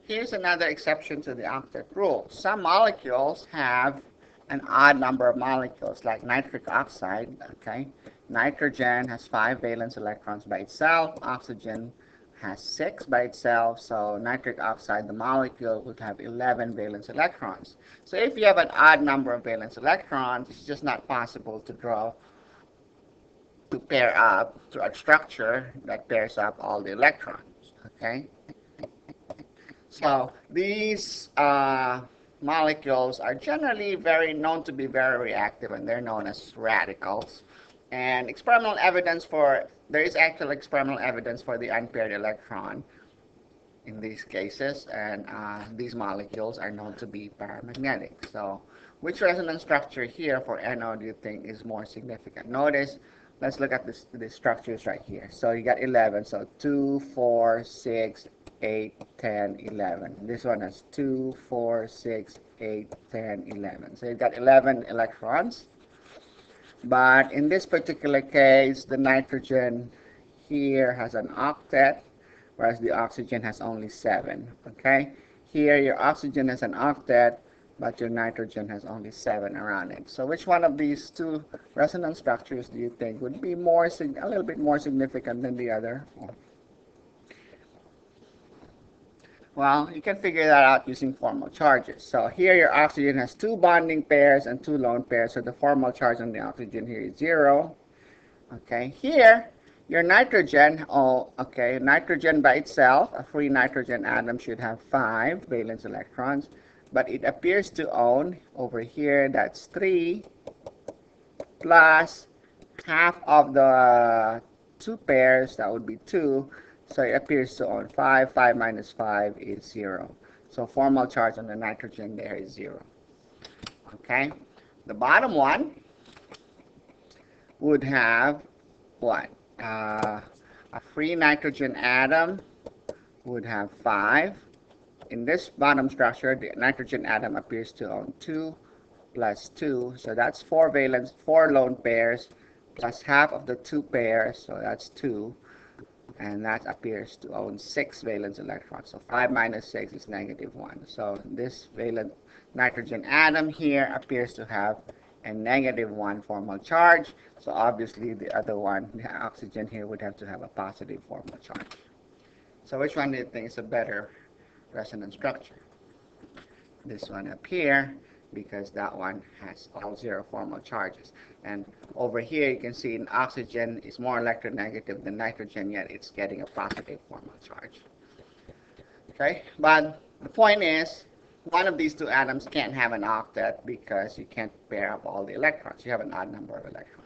Here's another exception to the octet rule. Some molecules have an odd number of molecules, like nitric oxide. Okay, nitrogen has 5 valence electrons by itself. Oxygen has 6 by itself. So nitric oxide, the molecule, would have 11 valence electrons. So if you have an odd number of valence electrons, it's just not possible to pair up to a structure that pairs up all the electrons. Okay. So these molecules are generally known to be very reactive, and they're known as radicals. And there is actual experimental evidence for the unpaired electron in these cases, and these molecules are known to be paramagnetic. So which resonance structure here for NO do you think is more significant? Notice, let's look at the structures right here. So you got 11, so 2, 4, 6, 8, 10, 11. This one has 2, 4, 6, 8, 10, 11. So you've got 11 electrons. But in this particular case, the nitrogen here has an octet, whereas the oxygen has only 7. Okay? Here, your oxygen has an octet, but your nitrogen has only 7 around it. So which one of these two resonance structures do you think would be a little bit more significant than the other? Well, you can figure that out using formal charges. So here your oxygen has 2 bonding pairs and 2 lone pairs, so the formal charge on the oxygen here is 0. Okay, here your nitrogen, nitrogen by itself, a free nitrogen atom should have 5 valence electrons, but it appears to own, over here, that's 3 plus half of the 2 pairs, that would be 2. So it appears to own 5. 5 minus 5 is 0. So formal charge on the nitrogen there is 0. Okay. The bottom one would have what? A free nitrogen atom would have 5. In this bottom structure, the nitrogen atom appears to own 2 plus 2. So that's 4 lone pairs plus half of the 2 pairs. So that's 2. And that appears to own 6 valence electrons. So 5 minus 6 is -1. So this valent nitrogen atom here appears to have a -1 formal charge. So obviously the other one, the oxygen here, would have to have a positive formal charge. So which one do you think is a better resonance structure? This one up here, because that one has all 0 formal charges. And over here you can see an oxygen is more electronegative than nitrogen, yet it's getting a positive formal charge. Okay, but the point is, one of these two atoms can't have an octet because you can't pair up all the electrons. You have an odd number of electrons.